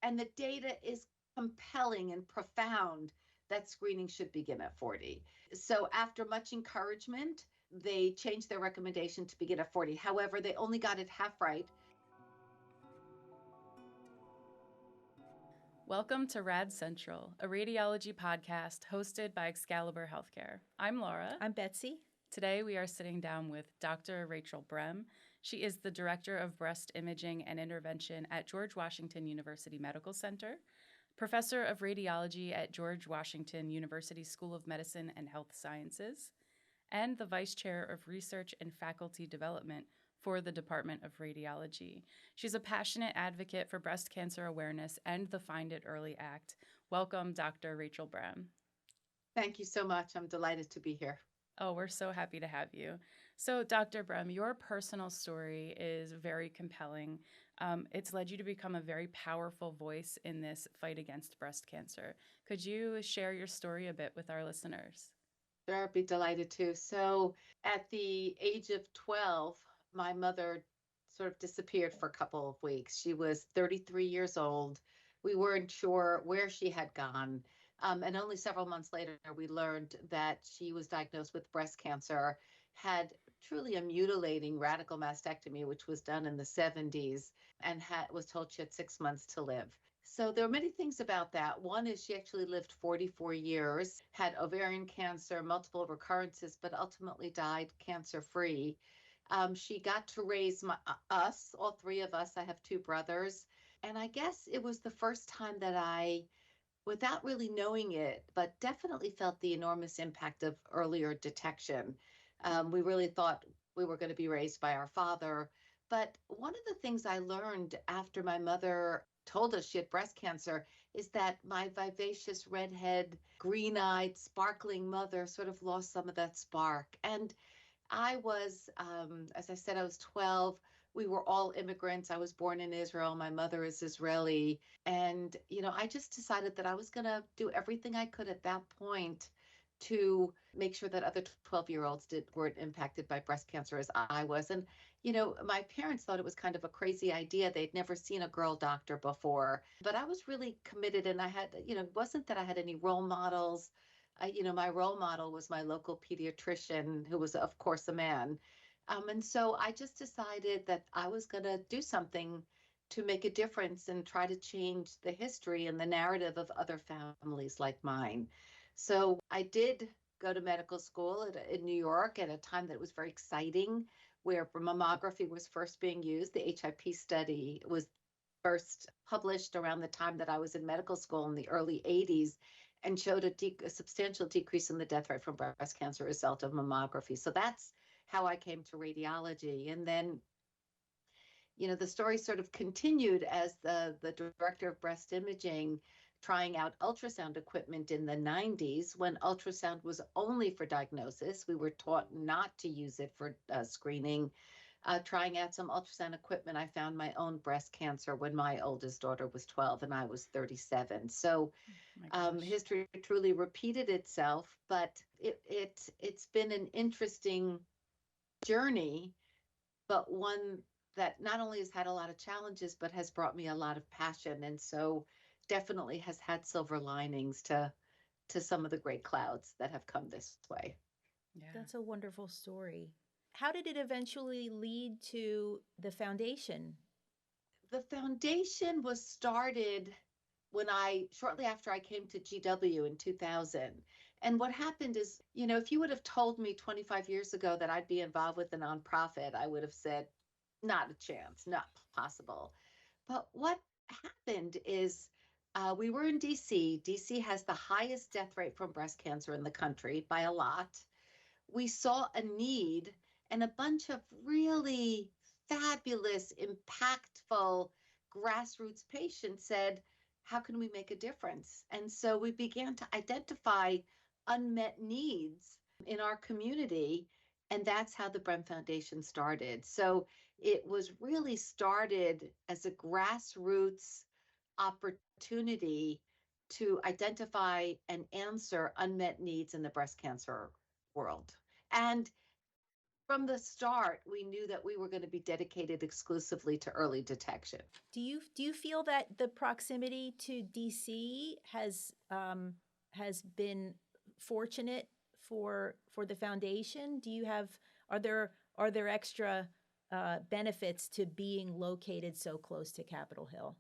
And the data is compelling and profound that screening should begin at 40. So after much encouragement, they changed their recommendation to begin at 40. However, they only got it half right. Welcome to RadCentral, a radiology podcast hosted by Excalibur Healthcare. I'm Laura. I'm Betsy. Today we are sitting down with Dr. Rachel Brem. She is the Director of Breast Imaging and Intervention at George Washington University Medical Center, Professor of Radiology at George Washington University School of Medicine and Health Sciences, and the Vice Chair of Research and Faculty Development for the Department of Radiology. She's a passionate advocate for breast cancer awareness and the Find It Early Act. Welcome, Dr. Rachel Brem. Thank you so much. I'm delighted to be here. Oh, we're so happy to have you. So, Dr. Brem, your personal story is very compelling. It's led you to become a very powerful voice in this fight against breast cancer. Could you share your story a bit with our listeners? Sure, I'd be delighted to. So, at the age of 12, my mother sort of disappeared for a couple of weeks. She was 33 years old. We weren't sure where she had gone. And only several months later, we learned that she was diagnosed with breast cancer, had truly a mutilating radical mastectomy, which was done in the 70s, and was told she had 6 months to live. So there are many things about that. One is she actually lived 44 years, had ovarian cancer, multiple recurrences, but ultimately died cancer-free. She got to raise us, all three of us. I have two brothers. And I guess it was the first time that I, without really knowing it, but definitely felt the enormous impact of earlier detection. We really thought we were going to be raised by our father. But one of the things I learned after my mother told us she had breast cancer is that my vivacious, redhead, green-eyed, sparkling mother sort of lost some of that spark. And I was, as I said, I was 12. We were all immigrants. I was born in Israel. My mother is Israeli. And, I just decided that I was going to do everything I could at that point to make sure that other 12-year-olds weren't impacted by breast cancer as I was. And, my parents thought it was kind of a crazy idea. They'd never seen a girl doctor before. But I was really committed, and I had, it wasn't that I had any role models. My role model was my local pediatrician, who was, of course, a man. And so I just decided that I was going to do something to make a difference and try to change the history and the narrative of other families like mine. So I did go to medical school in New York at a time that was very exciting, where mammography was first being used. The HIP study was first published around the time that I was in medical school in the early 80s, and showed a substantial decrease in the death rate from breast cancer as a result of mammography. So that's how I came to radiology. And then, the story sort of continued as the director of breast imaging, trying out ultrasound equipment in the 90s, when ultrasound was only for diagnosis. We were taught not to use it for screening. Trying out some ultrasound equipment, I found my own breast cancer when my oldest daughter was 12 and I was 37. So history truly repeated itself, but it's been an interesting journey, but one that not only has had a lot of challenges, but has brought me a lot of passion. And so definitely has had silver linings to some of the great clouds that have come this way. Yeah. That's a wonderful story. How did it eventually lead to the foundation? The foundation was started shortly after I came to GW in 2000. And what happened is, if you would have told me 25 years ago that I'd be involved with a nonprofit, I would have said, not a chance, not possible. But what happened is we were in DC. DC has the highest death rate from breast cancer in the country by a lot. We saw a need, and a bunch of really fabulous, impactful grassroots patients said, how can we make a difference? And so we began to identify unmet needs in our community, and that's how the Brem Foundation started. So it was really started as a grassroots opportunity to identify and answer unmet needs in the breast cancer world. And From the start, we knew that we were going to be dedicated exclusively to early detection. Do you feel that the proximity to DC has been fortunate for the foundation? Are there extra benefits to being located so close to Capitol Hill?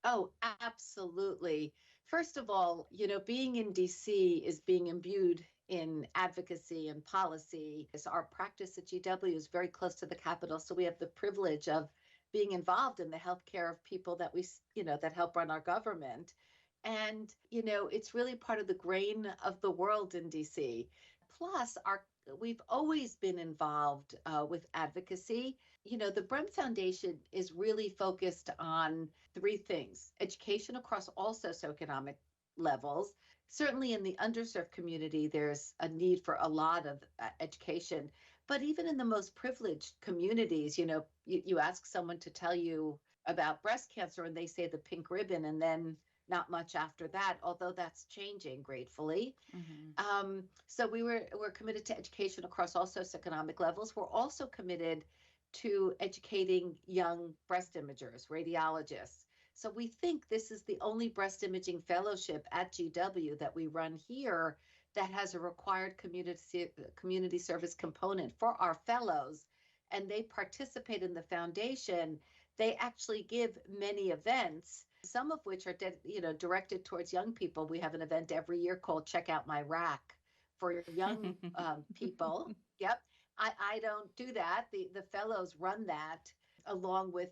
Oh, absolutely. First of all, being in DC is being imbued in advocacy and policy. So our practice at GW is very close to the Capitol, so we have the privilege of being involved in the healthcare of people that that help run our government. And, it's really part of the grain of the world in DC. Plus, we've always been involved with advocacy. The Brem Foundation is really focused on three things: education across all socioeconomic levels. Certainly in the underserved community, there's a need for a lot of education. But even in the most privileged communities, you ask someone to tell you about breast cancer and they say the pink ribbon, and then not much after that, although that's changing gratefully. So we're committed to education across all socioeconomic levels. We're also committed to educating young breast imagers, radiologists. So we think this is the only breast imaging fellowship at GW that we run here that has a required community service component for our fellows, and they participate in the foundation. They actually give many events, some of which are directed towards young people. We have an event every year called Check Out My Rack for young people. Yep. I don't do that. The fellows run that along with,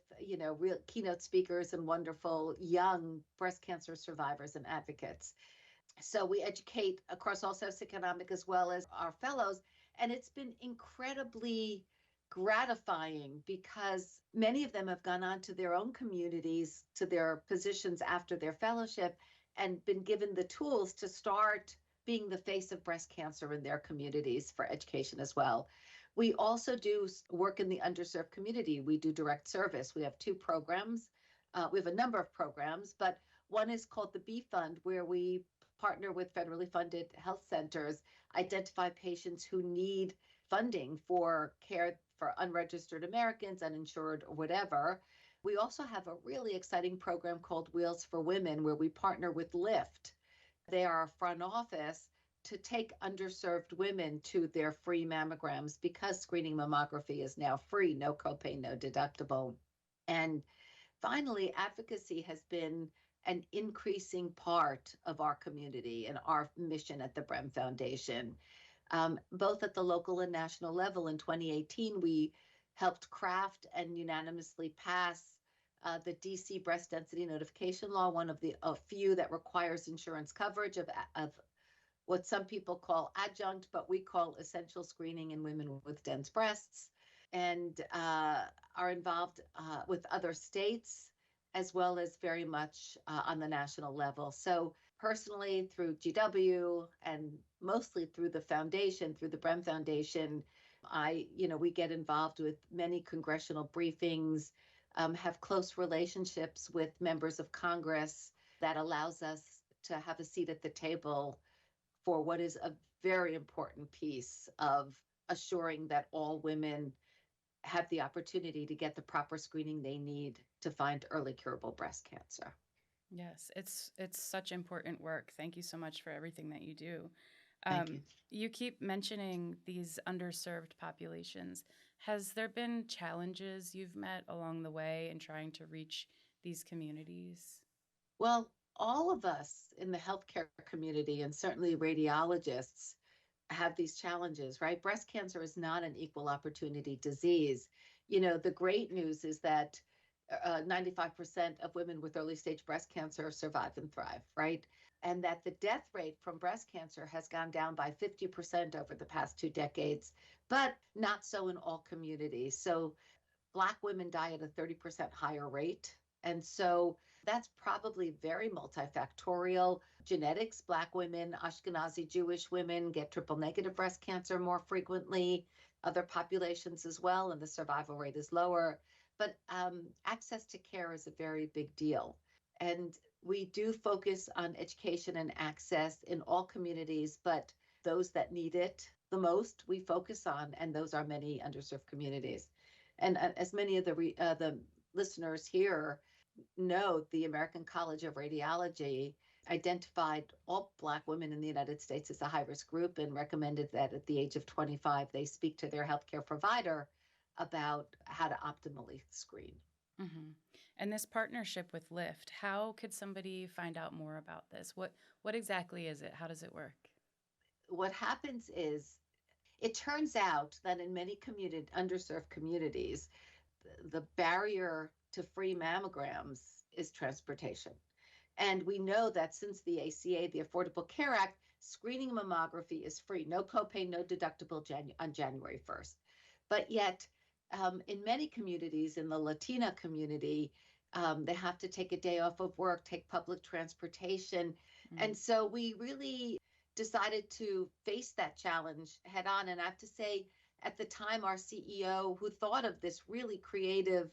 real keynote speakers and wonderful young breast cancer survivors and advocates. So we educate across all socioeconomic as well as our fellows. And it's been incredibly gratifying because many of them have gone on to their own communities, to their positions after their fellowship, and been given the tools to start being the face of breast cancer in their communities for education as well. We also do work in the underserved community. We do direct service. We have two programs. We have a number of programs, but one is called the B Fund, where we partner with federally funded health centers, identify patients who need funding for care for unregistered Americans, uninsured, or whatever. We also have a really exciting program called Wheels for Women, where we partner with Lyft. They are a front office to take underserved women to their free mammograms because screening mammography is now free, no copay, no deductible. And finally, advocacy has been an increasing part of our community and our mission at the Brem Foundation. Both at the local and national level. In 2018, we helped craft and unanimously pass the DC breast density notification law, one of the few that requires insurance coverage of what some people call adjunct, but we call essential screening in women with dense breasts, and are involved with other states as well as very much on the national level. So personally, through GW and mostly through the foundation, through the Brem Foundation, we get involved with many congressional briefings, have close relationships with members of Congress that allows us to have a seat at the table for what is a very important piece of assuring that all women have the opportunity to get the proper screening they need to find early curable breast cancer. Yes, it's such important work. Thank you so much for everything that you do. Thank you. You keep mentioning these underserved populations. Has there been challenges you've met along the way in trying to reach these communities? Well, all of us in the healthcare community, and certainly radiologists, have these challenges, right? Breast cancer is not an equal opportunity disease. The great news is that 95% of women with early stage breast cancer survive and thrive, right? And that the death rate from breast cancer has gone down by 50% over the past 2 decades, but not so in all communities. So Black women die at a 30% higher rate. And so that's probably very multifactorial. Genetics: Black women, Ashkenazi Jewish women get triple negative breast cancer more frequently, other populations as well, and the survival rate is lower. But access to care is a very big deal. And we do focus on education and access in all communities, but those that need it the most, we focus on, and those are many underserved communities. And as many of the listeners here know, the American College of Radiology identified all Black women in the United States as a high-risk group and recommended that at the age of 25, they speak to their healthcare provider about how to optimally screen. Mm-hmm. And this partnership with Lyft, how could somebody find out more about this? What exactly is it? How does it work? What happens is, it turns out that in many underserved communities, the barrier to free mammograms is transportation. And we know that since the ACA, the Affordable Care Act, screening mammography is free, no copay, no deductible on January 1st. But yet, in many communities, in the Latina community, they have to take a day off of work, take public transportation. And so we really decided to face that challenge head on. And I have to say, at the time, our CEO, who thought of this really creative,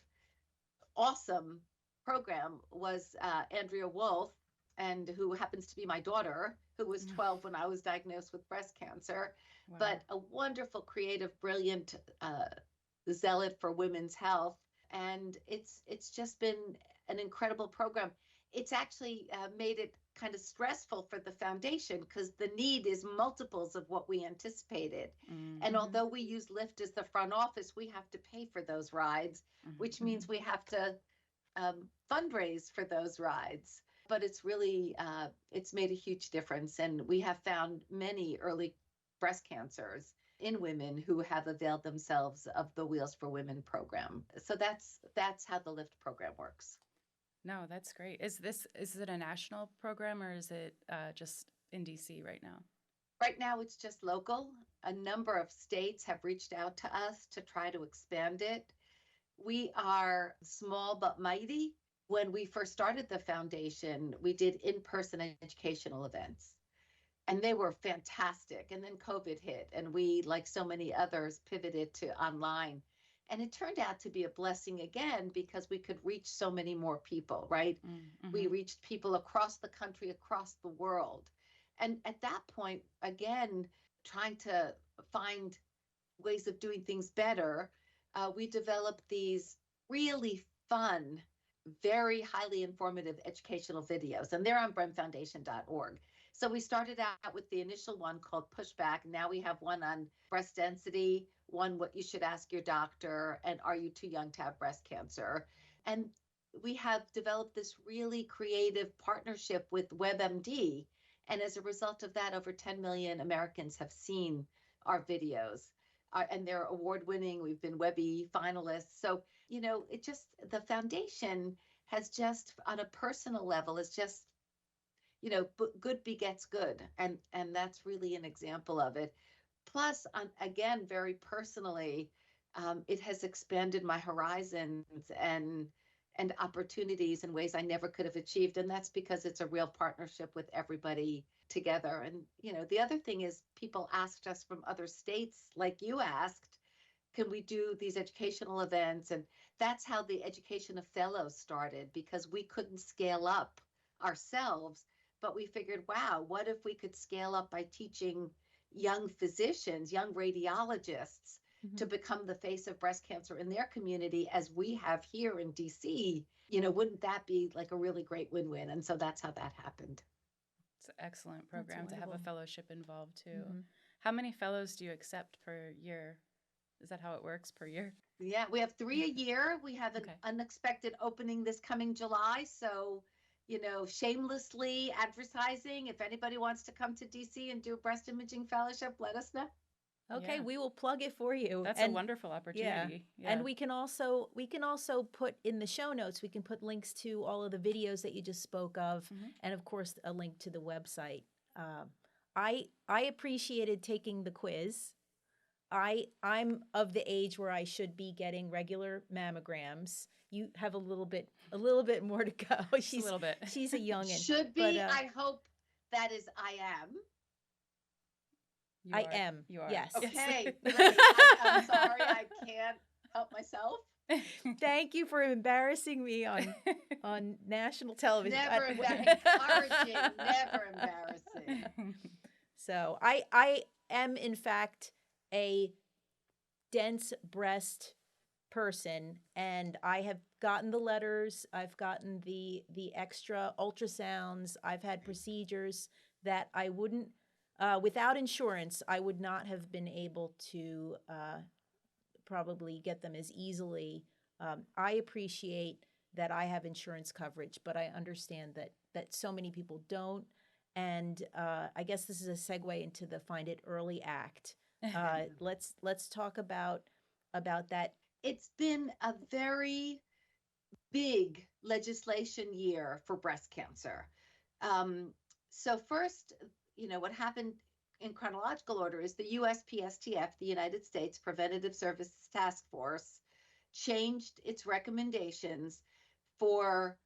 awesome program, was Andrea Wolf, and who happens to be my daughter, who was 12 when I was diagnosed with breast cancer. Wow. But a wonderful, creative, brilliant zealot for women's health. And it's just been an incredible program. It's actually made it kind of stressful for the foundation because the need is multiples of what we anticipated. Mm-hmm. And although we use Lyft as the front office, we have to pay for those rides, which means we have to fundraise for those rides. But it's really, it's made a huge difference. And we have found many early breast cancers in women who have availed themselves of the Wheels for Women program. So that's how the Lyft program works. No, that's great. Is it a national program, or is it just in DC right now? Right now, it's just local. A number of states have reached out to us to try to expand it. We are small but mighty. When we first started the foundation, we did in-person educational events, and they were fantastic. And then COVID hit, and we, like so many others, pivoted to online. And it turned out to be a blessing again, because we could reach so many more people, right? Mm-hmm. We reached people across the country, across the world. And at that point, again, trying to find ways of doing things better, we developed these really fun, very highly informative educational videos, and they're on bremfoundation.org. So we started out with the initial one called Pushback. Now we have one on breast density, one what you should ask your doctor, and are you too young to have breast cancer? And we have developed this really creative partnership with WebMD. And as a result of that, over 10 million Americans have seen our videos. And they're award-winning. We've been Webby finalists. So, it just, the foundation has just, on a personal level, is just, good begets good. And that's really an example of it. Plus, again, very personally, it has expanded my horizons and opportunities in ways I never could have achieved. And that's because it's a real partnership with everybody together. And, the other thing is, people asked us from other states, like you asked, can we do these educational events? And that's how the Education of Fellows started, because we couldn't scale up ourselves. But we figured, wow, what if we could scale up by teaching young physicians, young radiologists, to become the face of breast cancer in their community, as we have here in DC? Wouldn't that be like a really great win-win? And so that's how that happened. It's an excellent program to have a fellowship involved too. Mm-hmm. How many fellows do you accept per year? Is that how it works, per year? Yeah, we have 3 a year. We have an unexpected opening this coming July. So, shamelessly advertising. If anybody wants to come to DC and do a breast imaging fellowship, let us know. Okay, Yeah. we will plug it for you. That's a wonderful opportunity. Yeah. And we can also put in the show notes, we can put links to all of the videos that you just spoke of, and of course a link to the website. I appreciated taking the quiz. I'm of the age where I should be getting regular mammograms. You have a little bit more to go. She's a little bit. She's a youngin'. Should be. But, I hope that is I am. I am. You are. Yes. Okay. I'm sorry. I can't help myself. Thank you for embarrassing me on national television. Never encouraging. Never embarrassing. So I am in fact a dense breast person, and I have gotten the letters, I've gotten the extra ultrasounds, I've had procedures that I wouldn't without insurance I would not have been able to probably get them as easily. I appreciate that I have insurance coverage, but I understand that so many people don't. And I guess this is a segue into the Find It Early Act. Let's talk about that. It's been a very big legislation year for breast cancer. So first, what happened in chronological order is the USPSTF, the United States Preventative Services Task Force, changed its recommendations for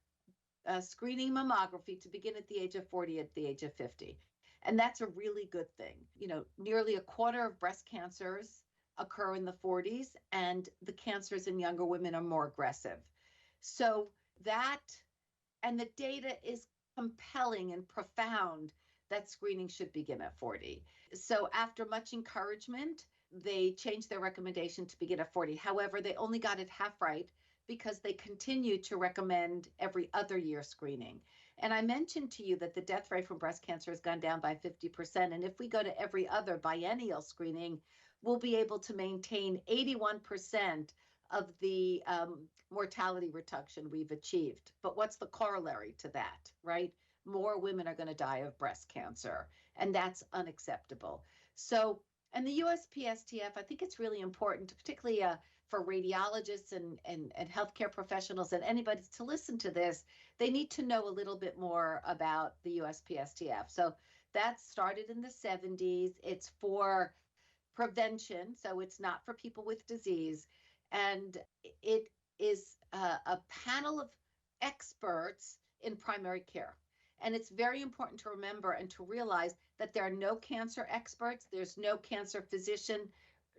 screening mammography to begin at the age of 40, at the age of 50. And that's a really good thing. Nearly a quarter of breast cancers occur in the 40s, and the cancers in younger women are more aggressive. So that, and the data is compelling and profound that screening should begin at 40. So after much encouragement, they changed their recommendation to begin at 40. However, they only got it half right because they continue to recommend every other year screening. And I mentioned to you that the death rate from breast cancer has gone down by 50%. And if we go to every other biennial screening, we'll be able to maintain 81% of the mortality reduction we've achieved. But what's the corollary to that, right? More women are going to die of breast cancer, and that's unacceptable. So, and the USPSTF, I think it's really important, particularly for radiologists and healthcare professionals and anybody to listen to this. They need to know a little bit more about the USPSTF. So that started in the 70s. It's for prevention, so it's not for people with disease. And it is a panel of experts in primary care. And it's very important to remember and to realize that there are no cancer experts. There's no cancer physician,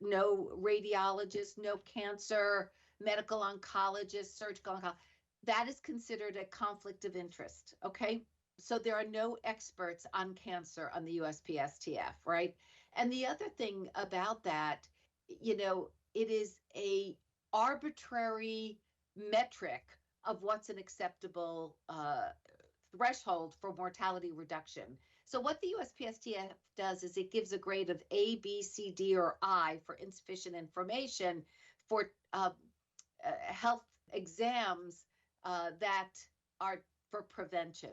no radiologist, no cancer medical oncologist, surgical oncologist. That is considered a conflict of interest, okay? So there are no experts on cancer on the USPSTF, right? And the other thing about that, it is a arbitrary metric of what's an acceptable threshold for mortality reduction. So what the USPSTF does is it gives a grade of A, B, C, D, or I for insufficient information for health exams that are for prevention.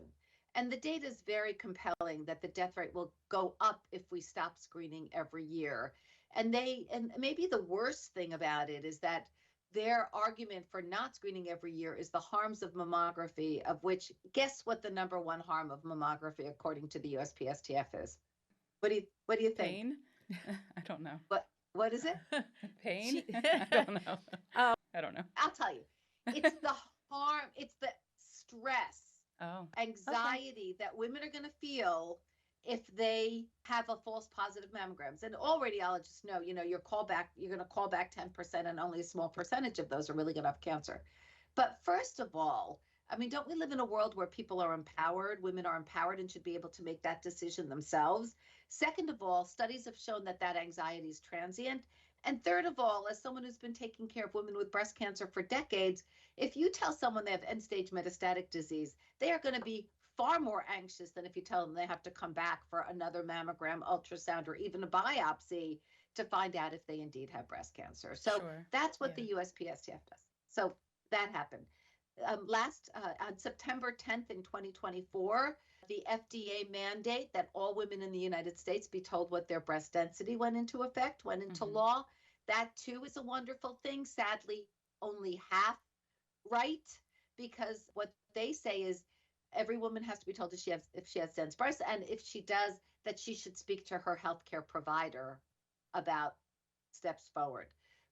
And the data is very compelling that the death rate will go up if we stop screening every year. And maybe the worst thing about it is that their argument for not screening every year is the harms of mammography, of which, guess what the number one harm of mammography according to the USPSTF is? What do you think? Pain? I don't know. What is it? Pain? I don't know. I don't know. I'll tell you. It's the harm, it's the stress, anxiety that women are going to feel if they have a false positive mammograms. And all radiologists know, you're going to call back 10%, and only a small percentage of those are really going to have cancer. But first of all, don't we live in a world where people are empowered, women are empowered and should be able to make that decision themselves? Second of all, studies have shown that anxiety is transient. And third of all, as someone who's been taking care of women with breast cancer for decades, if you tell someone they have end-stage metastatic disease, they are going to be far more anxious than if you tell them they have to come back for another mammogram, ultrasound, or even a biopsy to find out if they indeed have breast cancer. So that's what the USPSTF does. So that happened. On September 10th in 2024, the FDA mandate that all women in the United States be told what their breast density went into law. That too is a wonderful thing. Sadly, only half right, because what they say is every woman has to be told if she has dense breasts, and if she does, that she should speak to her healthcare provider about steps forward.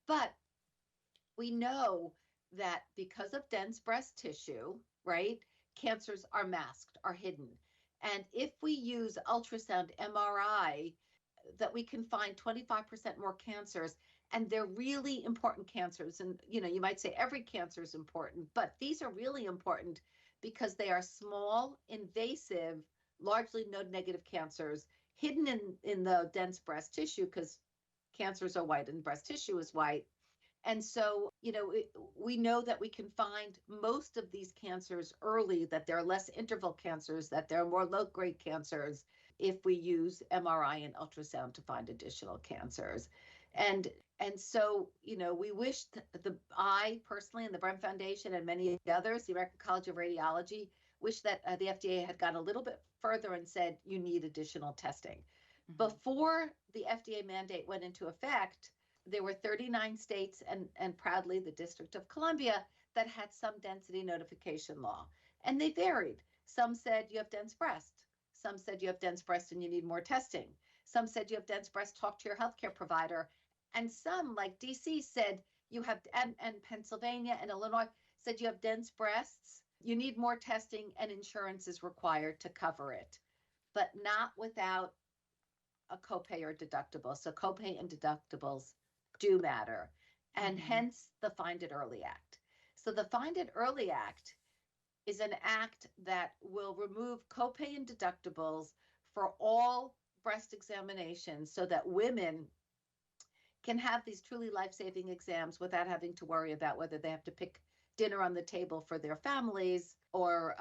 But we know that because of dense breast tissue, right, cancers are masked, are hidden. And if we use ultrasound MRI, that we can find 25% more cancers, and they're really important cancers. And, you might say every cancer is important, but these are really important because they are small, invasive, largely node-negative cancers hidden in the dense breast tissue because cancers are white and breast tissue is white. And so, we know that we can find most of these cancers early, that they're less interval cancers, that they're more low-grade cancers if we use MRI and ultrasound to find additional cancers. And so, we wish I personally and the Brem Foundation and many others, the American College of Radiology, wish that the FDA had gone a little bit further and said, you need additional testing. Mm-hmm. Before the FDA mandate went into effect, there were 39 states and proudly the District of Columbia that had some density notification law. And they varied. Some said you have dense breast. Some said you have dense breast and you need more testing. Some said you have dense breast, talk to your healthcare provider. And some, like DC, said you have, and Pennsylvania and Illinois, said you have dense breasts, you need more testing, and insurance is required to cover it, but not without a copay or deductible. So copay and deductibles do matter, and hence the Find It Early Act. So the Find It Early Act is an act that will remove copay and deductibles for all breast examinations so that women can have these truly life-saving exams without having to worry about whether they have to pick dinner on the table for their families or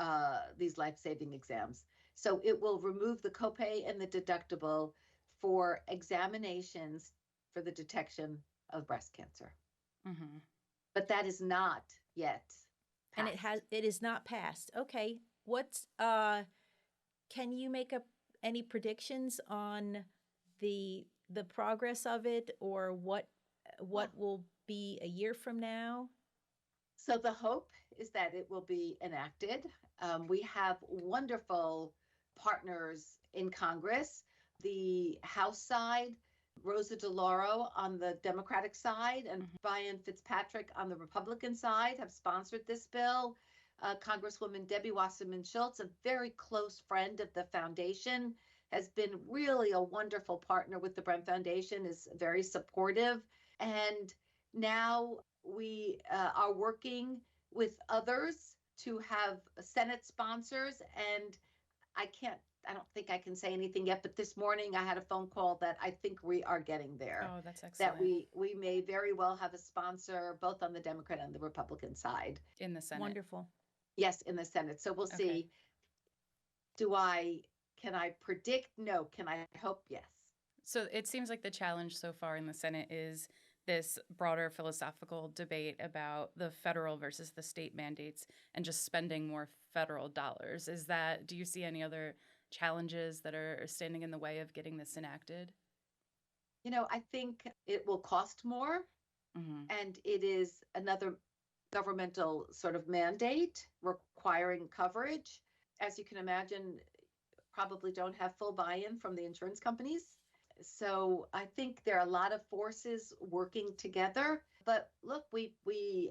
these life-saving exams. So it will remove the copay and the deductible for examinations for the detection of breast cancer. Mm-hmm. But that is not yet passed. And it is not passed. Okay. What's can you make any predictions on the progress of it, or what will be a year from now? So the hope is that it will be enacted. We have wonderful partners in Congress. The House side, Rosa DeLauro on the Democratic side, and Brian Fitzpatrick on the Republican side have sponsored this bill. Congresswoman Debbie Wasserman Schultz, a very close friend of the foundation, has been really a wonderful partner with the Brem Foundation, is very supportive. And now we are working with others to have Senate sponsors. And I don't think I can say anything yet, but this morning I had a phone call that I think we are getting there. Oh, that's excellent. That we may very well have a sponsor both on the Democrat and the Republican side. In the Senate. Wonderful. Yes, in the Senate. So we'll see. Can I predict? No. Can I hope? Yes. So it seems like the challenge so far in the Senate is this broader philosophical debate about the federal versus the state mandates and just spending more federal dollars. Do you see any other challenges that are standing in the way of getting this enacted? I think it will cost more, and it is another governmental sort of mandate requiring coverage. As you can imagine, probably don't have full buy-in from the insurance companies. So I think there are a lot of forces working together. But look, we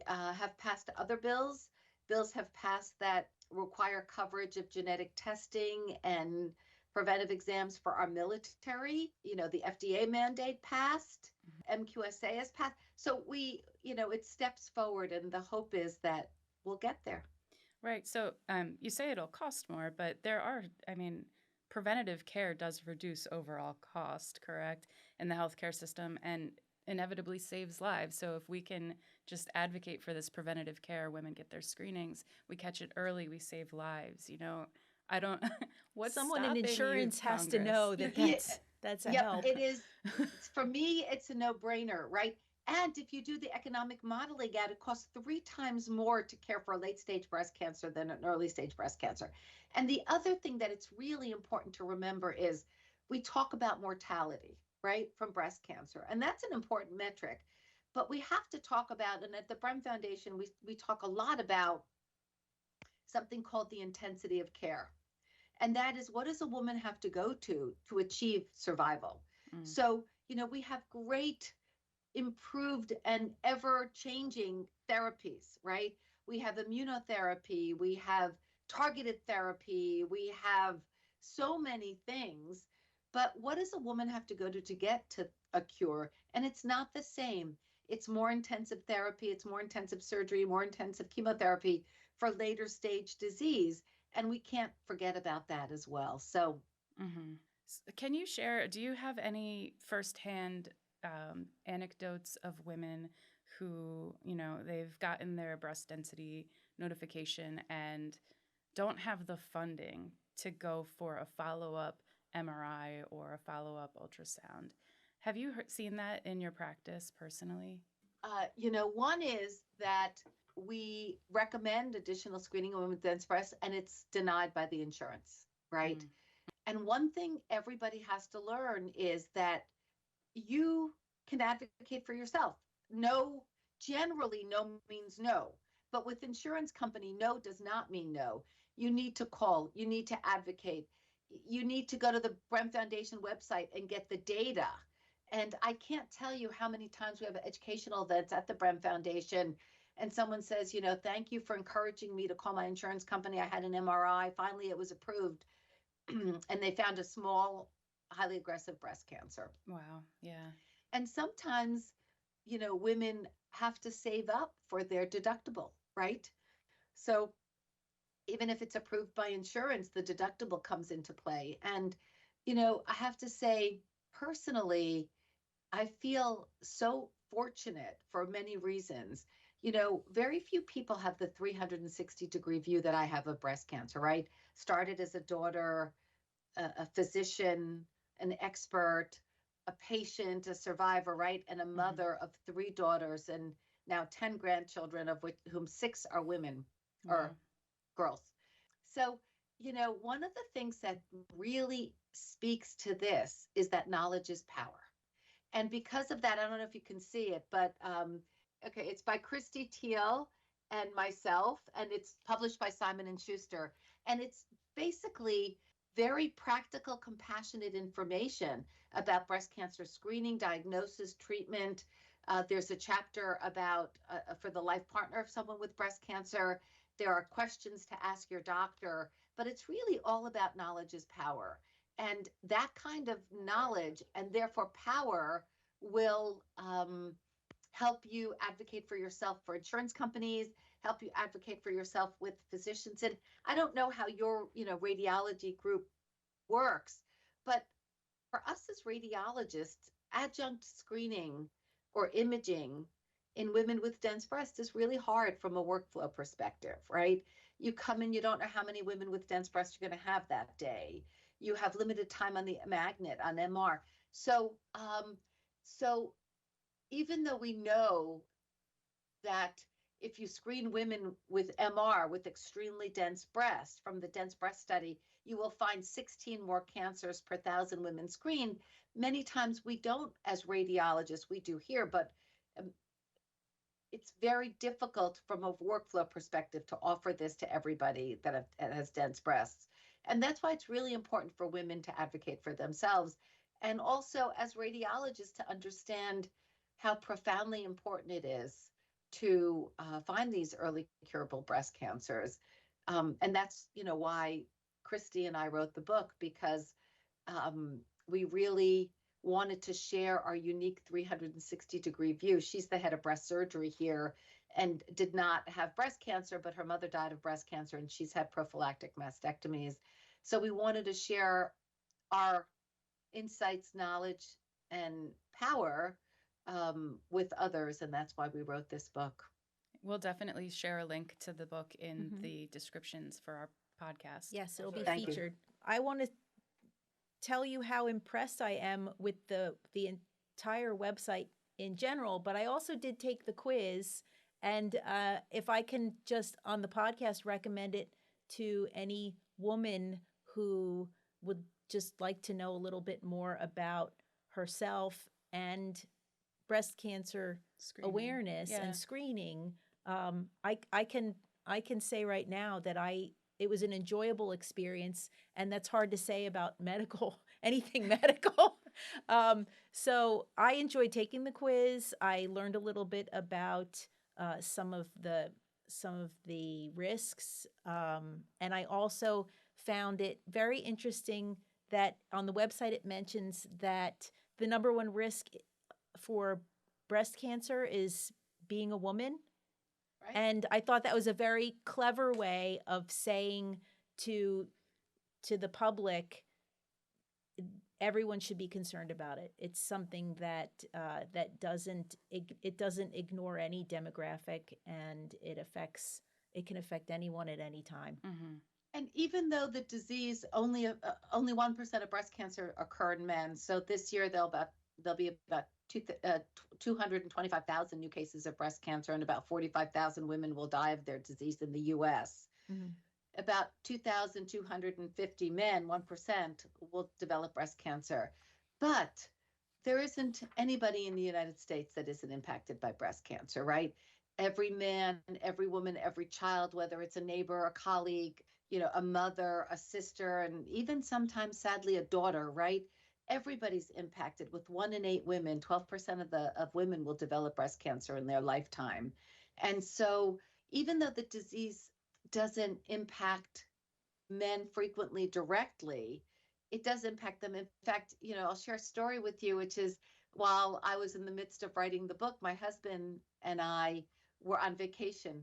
have passed other bills. Bills have passed that require coverage of genetic testing and preventive exams for our military. The FDA mandate passed, MQSA has passed. So it steps forward, and the hope is that we'll get there. Right. So you say it'll cost more, but preventative care does reduce overall cost, correct, in the healthcare system and inevitably saves lives. So if we can just advocate for this preventative care, women get their screenings, we catch it early, we save lives. I don't. What's someone in stopping insurance you, has to Congress? know that's a help. It is. For me, it's a no-brainer, right? And if you do the economic modeling at it costs 3 times more to care for a late-stage breast cancer than an early-stage breast cancer. And the other thing that it's really important to remember is we talk about mortality, right, from breast cancer. And that's an important metric. But we have to talk about, and at the Brem Foundation, we talk a lot about something called the intensity of care. And that is, what does a woman have to go to achieve survival? So, we have great improved and ever-changing therapies, right? We have immunotherapy, we have targeted therapy, we have so many things. But what does a woman have to go to get to a cure? And it's not the same. It's more intensive therapy, it's more intensive surgery, more intensive chemotherapy for later stage disease. And we can't forget about that as well. So Can you share, do you have any firsthand anecdotes of women who, they've gotten their breast density notification and don't have the funding to go for a follow-up MRI or a follow-up ultrasound? Have you seen that in your practice personally? One is that we recommend additional screening of women with dense breasts, and it's denied by the insurance, right? Mm. And one thing everybody has to learn is that you can advocate for yourself. No, generally, no means no. But with insurance company, no does not mean no. You need to call, you need to advocate, you need to go to the Brem Foundation website and get the data. And I can't tell you how many times we have educational events at the Brem Foundation, and someone says, thank you for encouraging me to call my insurance company. I had an MRI. Finally, it was approved. And they found a small, highly aggressive breast cancer. Wow. Yeah. And sometimes, women have to save up for their deductible, right? So even if it's approved by insurance, the deductible comes into play. And, I have to say, personally, I feel so fortunate for many reasons. Very few people have the 360-degree view that I have of breast cancer, right? Started as a daughter, a physician, an expert, a patient, a survivor, right? And a mother of 3 daughters and now 10 grandchildren, of whom 6 are women or girls. So, one of the things that really speaks to this is that knowledge is power. And because of that, I don't know if you can see it, but okay, it's by Christy, Teal, and myself, and it's published by Simon & Schuster. And it's basically very practical, compassionate information about breast cancer screening, diagnosis, treatment. There's a chapter about for the life partner of someone with breast cancer. There are questions to ask your doctor, but it's really all about knowledge is power. And that kind of knowledge and therefore power will help you advocate for yourself for insurance companies, help you advocate for yourself with physicians. And I don't know how your, radiology group works, but for us as radiologists, adjunct screening or imaging in women with dense breast is really hard from a workflow perspective, right? You come in, you don't know how many women with dense breast you're going to have that day. You have limited time on the magnet on MR. So even though we know that if you screen women with MR with extremely dense breast from the dense breast study, you will find 16 more cancers per 1,000 women screened. Many times we don't, as radiologists, we do here, but it's very difficult from a workflow perspective to offer this to everybody that has dense breasts. And that's why it's really important for women to advocate for themselves. And also as radiologists to understand how profoundly important it is to find these early curable breast cancers. And that's, why Christy and I wrote the book, because we really wanted to share our unique 360-degree view. She's the head of breast surgery here and did not have breast cancer, but her mother died of breast cancer and she's had prophylactic mastectomies. So we wanted to share our insights, knowledge, and power with others. And that's why we wrote this book. We'll definitely share a link to the book in the descriptions for our podcast. Yes, it'll be Thank you. featured. I want to tell you how impressed I am with the entire website in general, but I also did take the quiz. And if I can just on the podcast recommend it to any woman who would just like to know a little bit more about herself and breast cancer awareness and screening, I can say right now that it was an enjoyable experience, and that's hard to say about anything medical. So I enjoyed taking the quiz. I learned a little bit about some of the risks, and I also found it very interesting that on the website it mentions that the number one risk for breast cancer is being a woman. Right. And I thought that was a very clever way of saying to the public, everyone should be concerned about it. It's something that that doesn't ignore any demographic, and it can affect anyone at any time. Mm-hmm. And even though the disease only 1% of breast cancer occur in men, so this year there'll be about 225,000 new cases of breast cancer, and about 45,000 women will die of their disease in the U.S. Mm-hmm. About 2,250 men, 1%, will develop breast cancer. But there isn't anybody in the United States that isn't impacted by breast cancer, right? Every man, every woman, every child, whether it's a neighbor, a colleague, a mother, a sister, and even sometimes, sadly, a daughter, right? Everybody's impacted. With 1 in 8 women, 12% of women will develop breast cancer in their lifetime. And so even though the disease doesn't impact men frequently directly, it does impact them. In fact, I'll share a story with you, which is, while I was in the midst of writing the book, my husband and I were on vacation,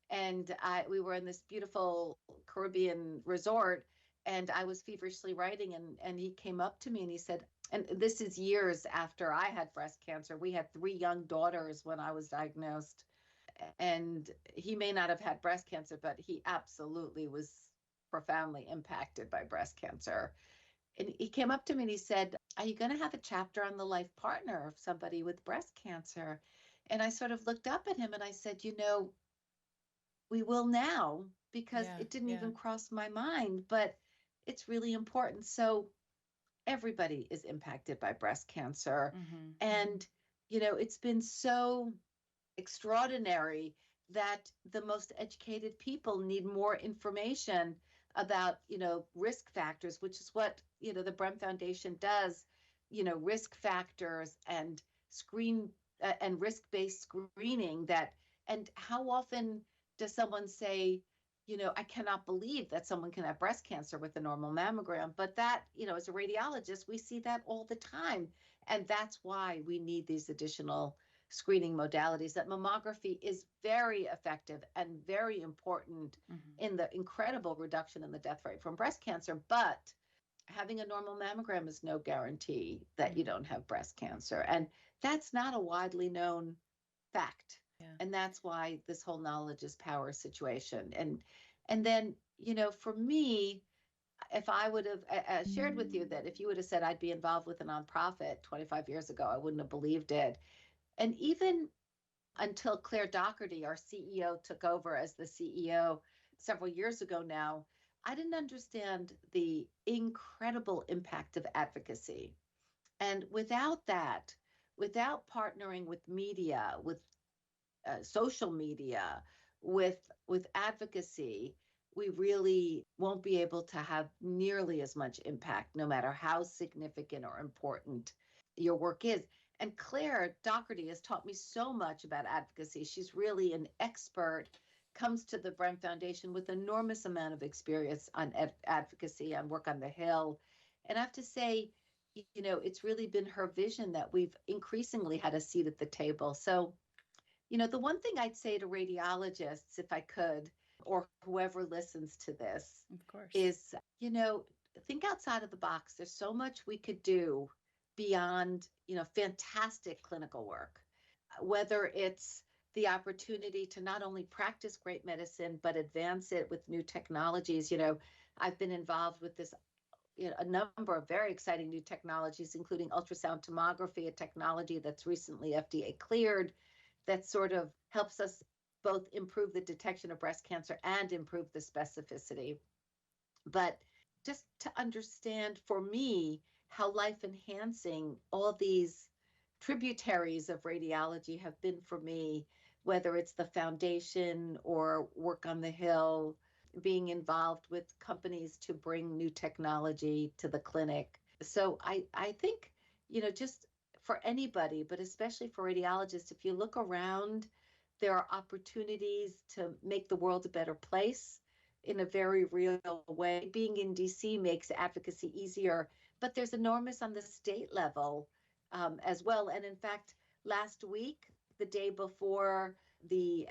and we were in this beautiful Caribbean resort, and I was feverishly writing, and he came up to me and he said, and this is years after I had breast cancer. We had 3 young daughters when I was diagnosed, and he may not have had breast cancer, but he absolutely was profoundly impacted by breast cancer. And he came up to me and he said, "Are you going to have a chapter on the life partner of somebody with breast cancer?" And I sort of looked up at him and I said, we will now, because it didn't even cross my mind, but it's really important. So everybody is impacted by breast cancer. Mm-hmm. And, it's been so extraordinary that the most educated people need more information about, risk factors, which is what, the Brem Foundation does, risk factors and and risk-based screening and how often does someone say, I cannot believe that someone can have breast cancer with a normal mammogram, but that, as a radiologist, we see that all the time. And that's why we need these additional screening modalities. That mammography is very effective and very important in the incredible reduction in the death rate from breast cancer. But having a normal mammogram is no guarantee that you don't have breast cancer. And that's not a widely known fact. Yeah. And that's why this whole knowledge is power situation. And then, for me, if I would have shared with you that if you would have said I'd be involved with a nonprofit 25 years ago, I wouldn't have believed it. And even until Claire Doherty, our CEO, took over as the CEO several years ago now, I didn't understand the incredible impact of advocacy. And without that, without partnering with media, with social media, with advocacy, we really won't be able to have nearly as much impact, no matter how significant or important your work is. And Claire Doherty has taught me so much about advocacy. She's really an expert, comes to the Brem Foundation with enormous amount of experience on advocacy, on work on the Hill. And I have to say, it's really been her vision that we've increasingly had a seat at the table. So, the one thing I'd say to radiologists, if I could, or whoever listens to this, of course, is, think outside of the box. There's so much we could do beyond, fantastic clinical work, whether it's the opportunity to not only practice great medicine, but advance it with new technologies. I've been involved with this, a number of very exciting new technologies, including ultrasound tomography, a technology that's recently FDA cleared, that sort of helps us both improve the detection of breast cancer and improve the specificity. But just to understand, for me, how life enhancing all these tributaries of radiology have been for me, whether it's the foundation or work on the Hill, being involved with companies to bring new technology to the clinic. So I think, just for anybody, but especially for radiologists, if you look around, there are opportunities to make the world a better place in a very real way. Being in DC makes advocacy easier, but there's enormous on the state level as well. And in fact, last week, the day before the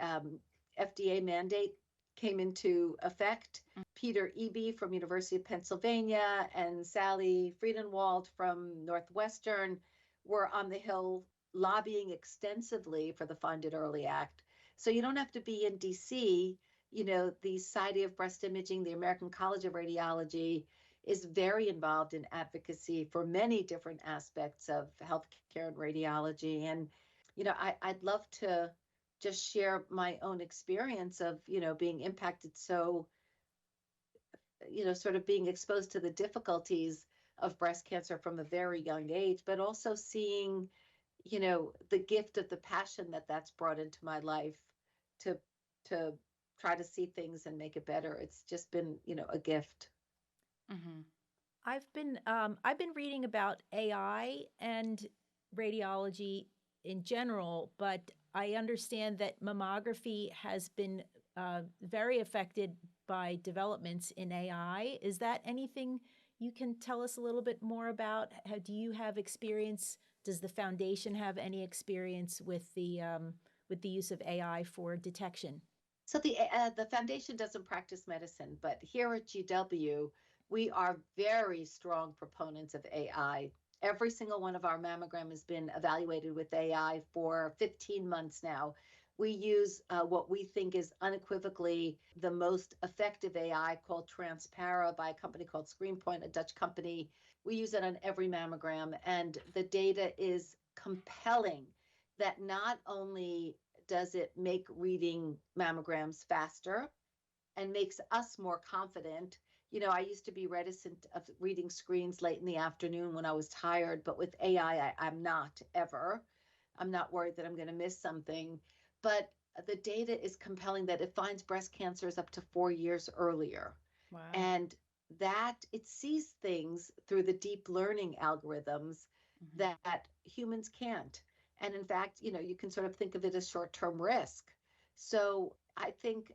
FDA mandate came into effect. Peter Eby from University of Pennsylvania and Sally Friedenwald from Northwestern were on the Hill lobbying extensively for the Find It Early Act. So you don't have to be in DC. The Society of Breast Imaging, the American College of Radiology, is very involved in advocacy for many different aspects of healthcare and radiology. And, I'd love to just share my own experience of, being impacted so, sort of being exposed to the difficulties of breast cancer from a very young age, but also seeing, the gift of the passion that's brought into my life to try to see things and make it better. It's just been, a gift. Mm-hmm. I've been reading about AI and radiology in general, but I understand that mammography has been very affected by developments in AI. Is that anything you can tell us a little bit more about? Do you have experience? Does the foundation have any experience with the use of AI for detection? So the foundation doesn't practice medicine, but here at GW, we are very strong proponents of AI. Every single one of our mammogram has been evaluated with AI for 15 months now. We use what we think is unequivocally the most effective AI called Transpara by a company called ScreenPoint, a Dutch company. We use it on every mammogram, and the data is compelling that not only does it make reading mammograms faster and makes us more confident. I used to be reticent of reading screens late in the afternoon when I was tired, but with AI, I'm not ever. I'm not worried that I'm going to miss something. But the data is compelling that it finds breast cancers up to 4 years earlier. Wow. And that it sees things through the deep learning algorithms that humans can't. And in fact, you can sort of think of it as short-term risk. So I think,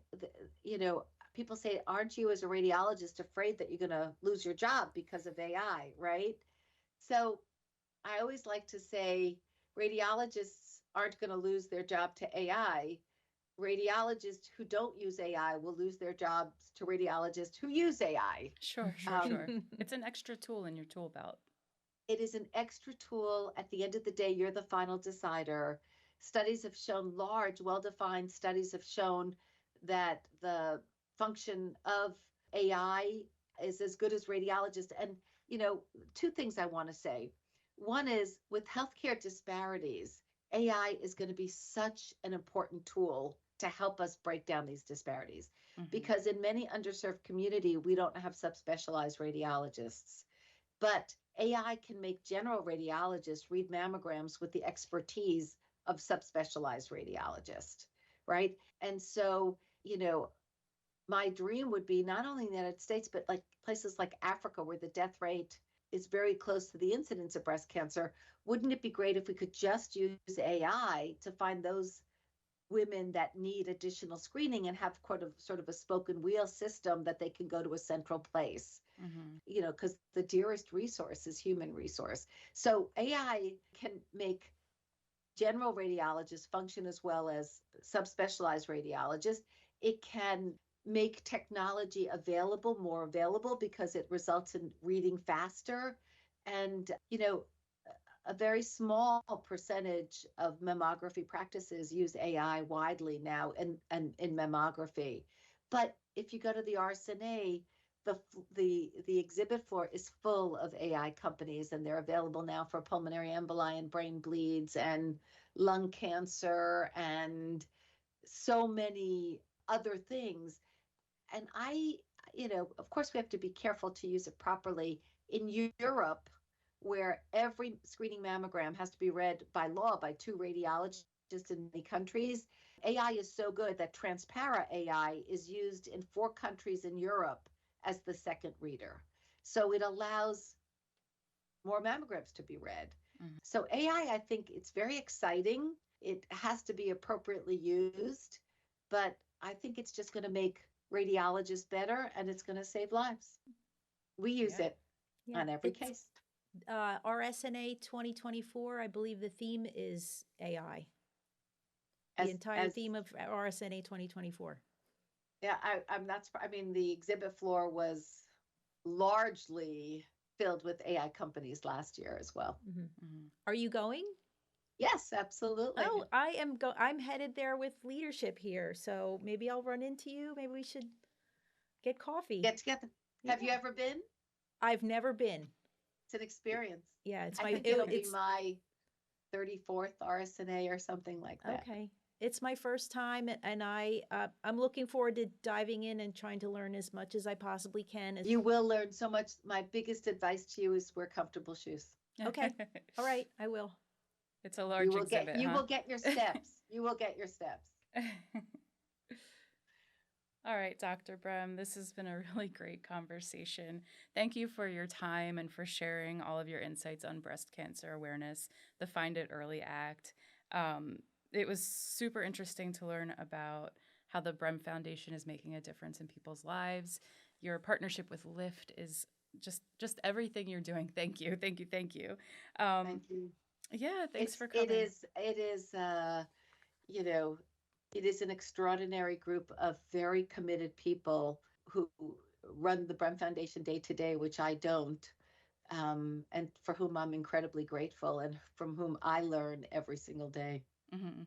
people say, aren't you as a radiologist afraid that you're going to lose your job because of AI, right? So I always like to say radiologists aren't going to lose their job to AI. Radiologists who don't use AI will lose their jobs to radiologists who use AI. Sure. It's an extra tool in your tool belt. It is an extra tool. At the end of the day, you're the final decider. Studies have shown, large, well-defined studies have shown that the function of AI is as good as radiologists. And, two things I want to say. One is with healthcare disparities, AI is going to be such an important tool to help us break down these disparities. Because in many underserved community, we don't have subspecialized radiologists. But AI can make general radiologists read mammograms with the expertise of subspecialized radiologists, right? And so, my dream would be not only in the United States, but like places like Africa, where the death rate is very close to the incidence of breast cancer. Wouldn't it be great if we could just use AI to find those women that need additional screening and have sort of a spoken wheel system that they can go to a central place? Because the dearest resource is human resource. So AI can make general radiologists function as well as subspecialized radiologists. It can make technology more available because it results in reading faster. And, a very small percentage of mammography practices use AI widely now in mammography. But if you go to the RSNA, the exhibit floor is full of AI companies, and they're available now for pulmonary emboli and brain bleeds and lung cancer and so many other things. And of course, we have to be careful to use it properly. In Europe, where every screening mammogram has to be read by law by 2 radiologists in many countries, AI is so good that Transpara AI is used in 4 countries in Europe as the second reader. So it allows more mammograms to be read. So AI, I think it's very exciting. It has to be appropriately used, but I think it's just going to make radiologists better, and it's going to save lives. We use it on every case. RSNA 2024, I believe the theme is AI. The entire theme of RSNA 2024. Yeah, I'm not surprised. I mean, the exhibit floor was largely filled with AI companies last year as well. Mhm. Are you going? Yes, absolutely. Oh, I'm headed there with leadership here, so maybe I'll run into you. Maybe we should get coffee. Get together. Yeah. Have you ever been? I've never been. It's an experience. Yeah, it's I my think it'll be it's my 34th RSNA or something like that. okay. It's my first time, and I'm looking forward to diving in and trying to learn as much as I possibly can. You will learn so much. My biggest advice to you is wear comfortable shoes. Okay. All right, I will. It's a large exhibit, You huh? will get your steps. You will get your steps. All right, Dr. Brem, this has been a really great conversation. Thank you for your time and for sharing all of your insights on breast cancer awareness, the Find It Early Act. It was super interesting to learn about how the Brem Foundation is making a difference in people's lives. Your partnership with Lyft is just everything you're doing. Thank you, thank you, thank you. Thank you. Yeah, thanks for It coming. is, you know, it is an extraordinary group of very committed people who run the Brem Foundation day to day, which I don't, and for whom I'm incredibly grateful and from whom I learn every single day. Mm-hmm.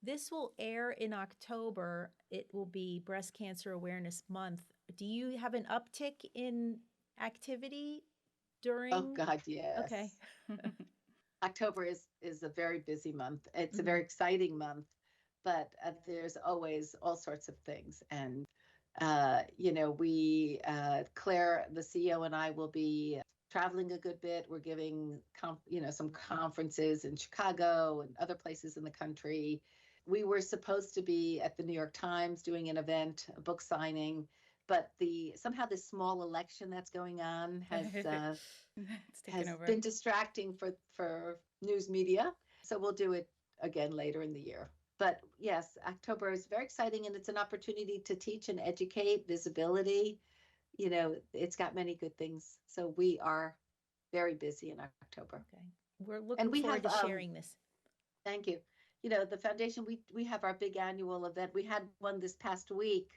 This will air in October. It will be Breast Cancer Awareness Month. Do you have an uptick in activity Oh during? God, yes. Okay. October is a very busy month. It's a Mhm. very exciting month, but there's always all sorts of things. And we Claire, the CEO, and I will be traveling a good bit. We're giving some conferences in Chicago and other places in the country. We were supposed to be at the New York Times doing an event, a book signing, but the somehow this small election that's going on It's taken has over. been distracting for news media. So we'll do it again later in the year. But yes, October is very exciting, and it's an opportunity to teach and educate, visibility. It's got many good things. So we are very busy in October. Okay. We're And looking we forward have to sharing this. thank you. The foundation, we have our big annual event. We had one this past week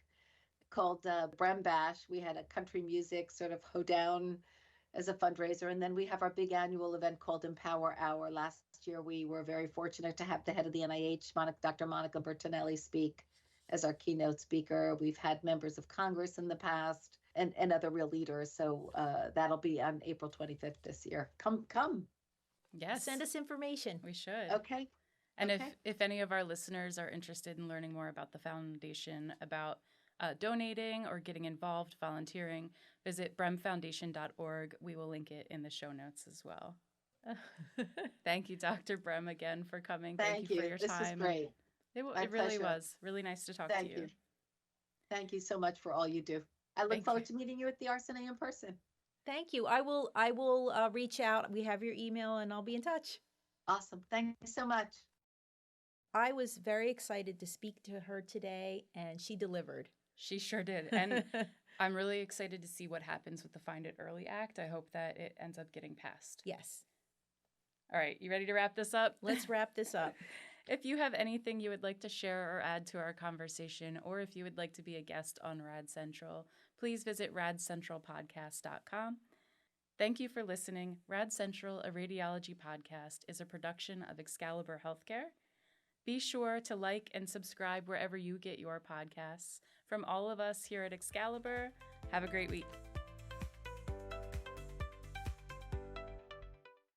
called Brem Bash. We had a country music sort of hoedown as a fundraiser. And then we have our big annual event called Empower Hour. Last year, we were very fortunate to have the head of the NIH, Dr. Monica Bertinelli, speak as our keynote speaker. We've had members of Congress in the past and other real leaders. So that'll be on April 25th this year. Come. Yes. Send us information. We should. Okay. And okay. if any of our listeners are interested in learning more about the foundation, about donating or getting involved, volunteering, visit bremfoundation.org. We will link it in the show notes as well. Thank you, Dr. Brem, again for coming. Thank you for you. your This was time. great. It really was really nice to talk to you. Thank you so much for all you do. I look forward to meeting you at the RSNA in person. Thank you. I will reach out. We have your email, and I'll be in touch. Awesome. Thank you so much. I was very excited to speak to her today, and she delivered. She sure did. And I'm really excited to see what happens with the Find It Early Act. I hope that it ends up getting passed. Yes. All right, you ready to wrap this up? Let's wrap this up. If you have anything you would like to share or add to our conversation, or if you would like to be a guest on RadCentral, please visit radcentralpodcast.com. Thank you for listening. RadCentral, a radiology podcast, is a production of Excalibur Healthcare. Be sure to like and subscribe wherever you get your podcasts. From all of us here at Excalibur, have a great week.